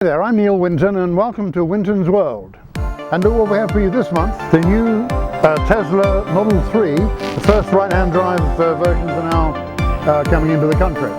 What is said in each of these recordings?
Hi there, I'm Neil Winton and welcome to Winton's World. And what we have for you this month, the new Tesla Model 3, the first right-hand drive versions are now coming into the country.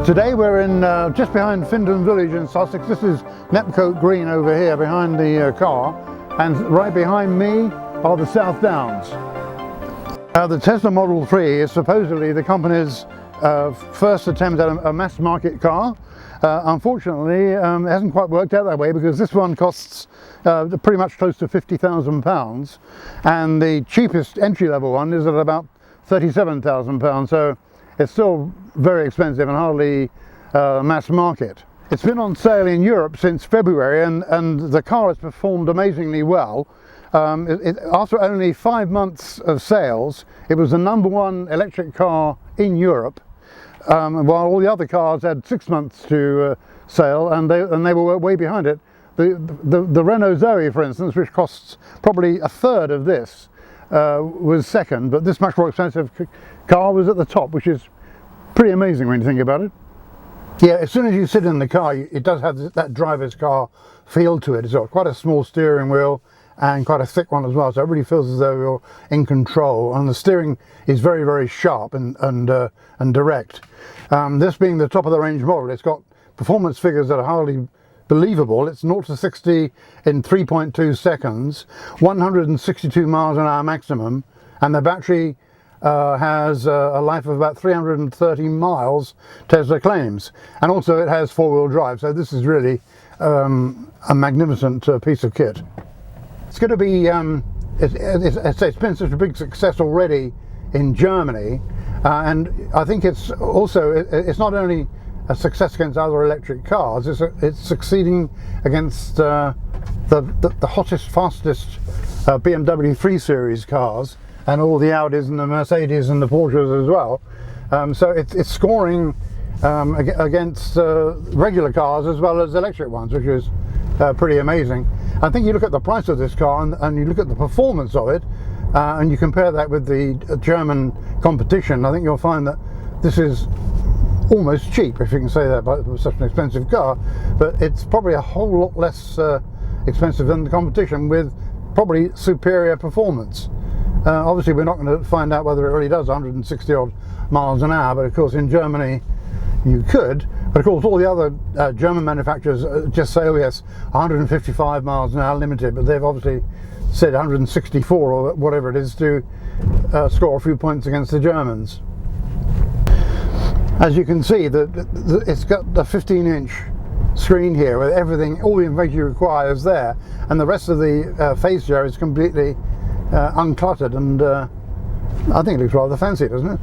Today we're in just behind Findon Village in Sussex. This is Nepcote Green over here behind the car, and right behind me are the South Downs. The Tesla Model 3 is supposedly the company's first attempt at a mass market car. Unfortunately, it hasn't quite worked out that way, because this one costs pretty much close to £50,000, and the cheapest entry-level one is at about £37,000, so it's still very expensive and hardly mass market. It's been on sale in Europe since February, and the car has performed amazingly well. After only 5 months of sales, it was the #1 electric car in Europe, while all the other cars had 6 months to sale, and they were way behind it. The Renault Zoe, for instance, which costs probably a third of this, was second, but this much more expensive car was at the top, which is pretty amazing when you think about it. Yeah, as soon as you sit in the car, it does have that driver's car feel to it. It's got quite a small steering wheel and quite a thick one as well, so it really feels as though you're in control, and the steering is very, very sharp and direct. This being the top of the range model, it's got performance figures that are hardly believable. It's 0 to 60 in 3.2 seconds, 162 miles an hour maximum, and the battery has a life of about 330 miles, Tesla claims, and also it has four-wheel drive, so this is really a magnificent piece of kit. It's going to be it's been such a big success already in Germany, and I think it's not only a success against other electric cars, it's succeeding against the hottest, fastest BMW 3 Series cars, and all the Audis and the Mercedes and the Porsches as well. So it's scoring against regular cars as well as electric ones, which is pretty amazing. I think you look at the price of this car and you look at the performance of it, and you compare that with the German competition, I think you'll find that this is almost cheap, if you can say that about such an expensive car, but it's probably a whole lot less expensive than the competition, with probably superior performance. Obviously we're not going to find out whether it really does 160 odd miles an hour, but of course in Germany you could. But of course all the other German manufacturers just say, oh yes, 155 miles an hour limited, but they've obviously said 164 or whatever it is to score a few points against the Germans. As you can see, it's got the 15-inch screen here with everything, all the information you require is there, and the rest of the face here is completely uncluttered, and I think it looks rather fancy, doesn't it?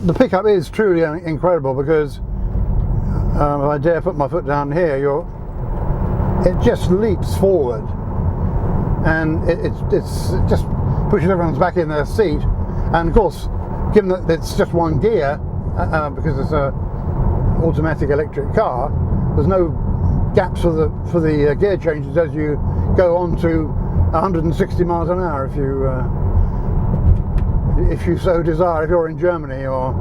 The pickup is truly incredible, because if I dare put my foot down here, it just leaps forward, and it just pushes everyone's back in their seat. And of course, given that it's just one gear, because it's an automatic electric car, there's no gaps for the gear changes as you go on to 160 miles an hour if you so desire, if you're in Germany. Or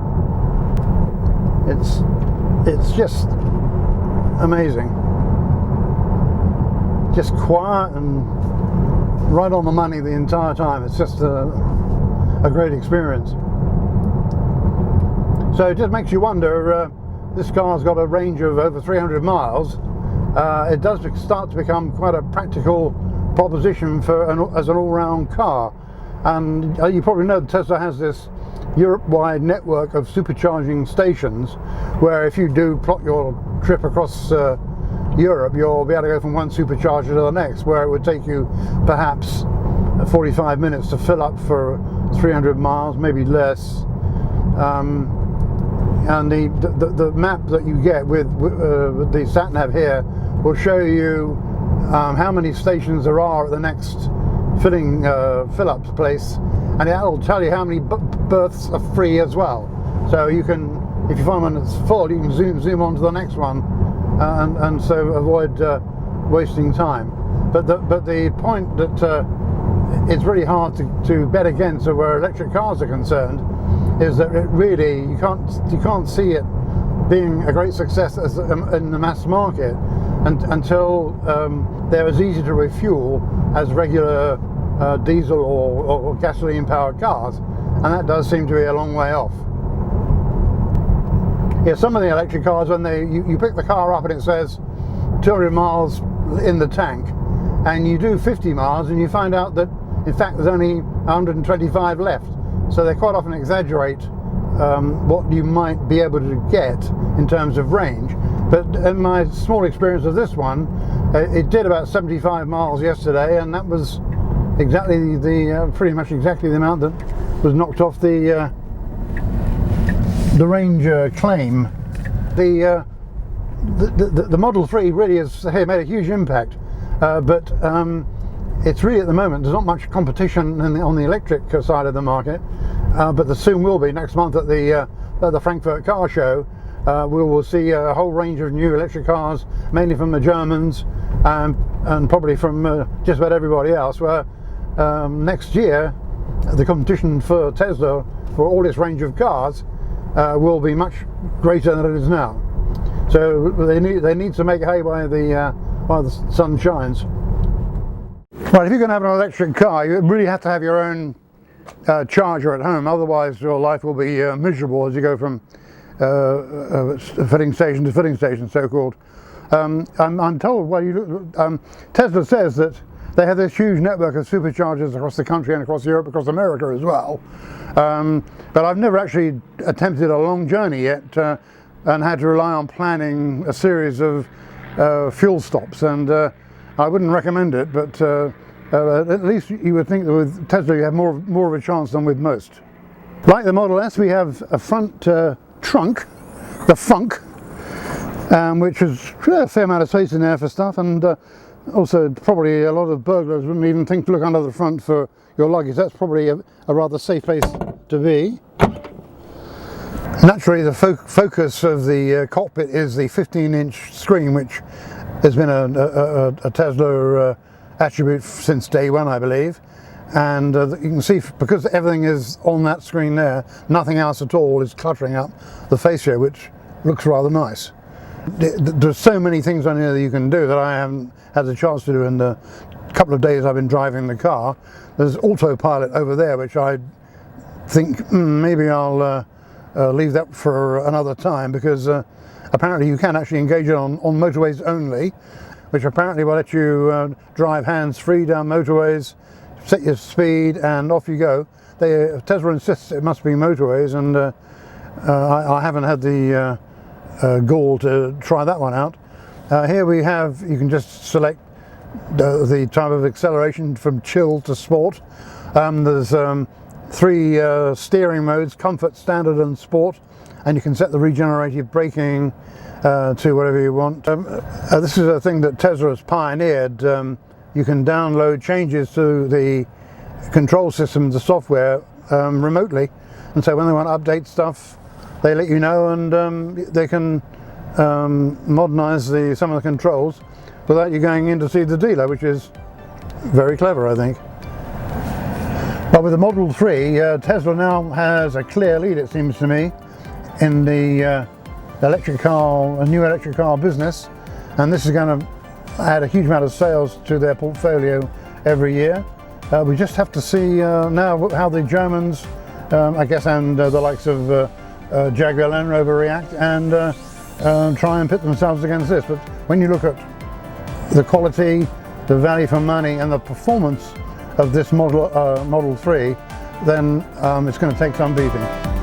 it's just amazing, just quiet and right on the money the entire time. It's just a great experience. So it just makes you wonder, this car's got a range of over 300 miles. It does start to become quite a practical proposition as an all-round car. And you probably know that Tesla has this Europe-wide network of supercharging stations, where if you do plot your trip across Europe, you'll be able to go from one supercharger to the next, where it would take you perhaps 45 minutes to fill up for 300 miles, maybe less. And the map that you get with the sat-nav here will show you how many stations there are at the next fill-up place, and it will tell you how many berths are free as well. So you can, if you find one that's full, you can zoom on to the next one, and so avoid wasting time. But the point that it's really hard to bet against where electric cars are concerned is that it really you can't see it being a great success in the mass market until they're as easy to refuel as regular diesel or gasoline powered cars, and that does seem to be a long way off. Yeah, some of the electric cars, when you pick the car up and it says 200 miles in the tank, and you do 50 miles and you find out that in fact there's only 125 left. So they quite often exaggerate what you might be able to get in terms of range. But in my small experience of this one, it did about 75 miles yesterday, and that was exactly pretty much exactly the amount that was knocked off the range claim. The Model 3 really has made a huge impact, but it's really at the moment there's not much competition on the electric side of the market, but there soon will be. Next month at the Frankfurt Car Show, we will see a whole range of new electric cars, mainly from the Germans and probably from just about everybody else, where next year the competition for Tesla for all its range of cars will be much greater than it is now. So they need to make hay while the sun shines. Right, if you're going to have an electric car, you really have to have your own charger at home, otherwise your life will be miserable as you go from filling station to filling station, so-called. I'm told, Tesla says that they have this huge network of superchargers across the country and across Europe, across America as well. But I've never actually attempted a long journey yet and had to rely on planning a series of fuel stops, and I wouldn't recommend it, but at least you would think that with Tesla you have more of a chance than with most. Like the Model S, we have a front trunk, the Funk, which is a fair amount of space in there for stuff, and also probably a lot of burglars wouldn't even think to look under the front for your luggage. That's probably a rather safe place to be. Naturally, the focus of the cockpit is the 15-inch screen, which has been a Tesla attribute since day one, I believe. And you can see, because everything is on that screen there, nothing else at all is cluttering up the fascia, which looks rather nice. There's so many things on here that you can do that I haven't had the chance to do in the couple of days I've been driving the car. There's autopilot over there, which I think maybe I'll leave that for another time, because apparently you can actually engage it on motorways only, which apparently will let you drive hands-free down motorways, set your speed, and off you go. Tesla insists it must be motorways, and I haven't had the gall to try that one out. Here we have, you can just select the type of acceleration from chill to sport. There's 3 steering modes: comfort, standard and sport, and you can set the regenerative braking to whatever you want. This is a thing that Tesla has pioneered. You can download changes to the control system, the software, remotely, and so when they want to update stuff, they let you know, and they can modernize some of the controls without you going in to see the dealer, which is very clever, I think. But with the Model 3, Tesla now has a clear lead, it seems to me, in the new electric car business, and this is going to add a huge amount of sales to their portfolio every year. We just have to see now how the Germans, I guess, and the likes of Jaguar Land Rover react, and try and pit themselves against this. But when you look at the quality, the value for money, and the performance of this Model 3, then it's going to take some beating.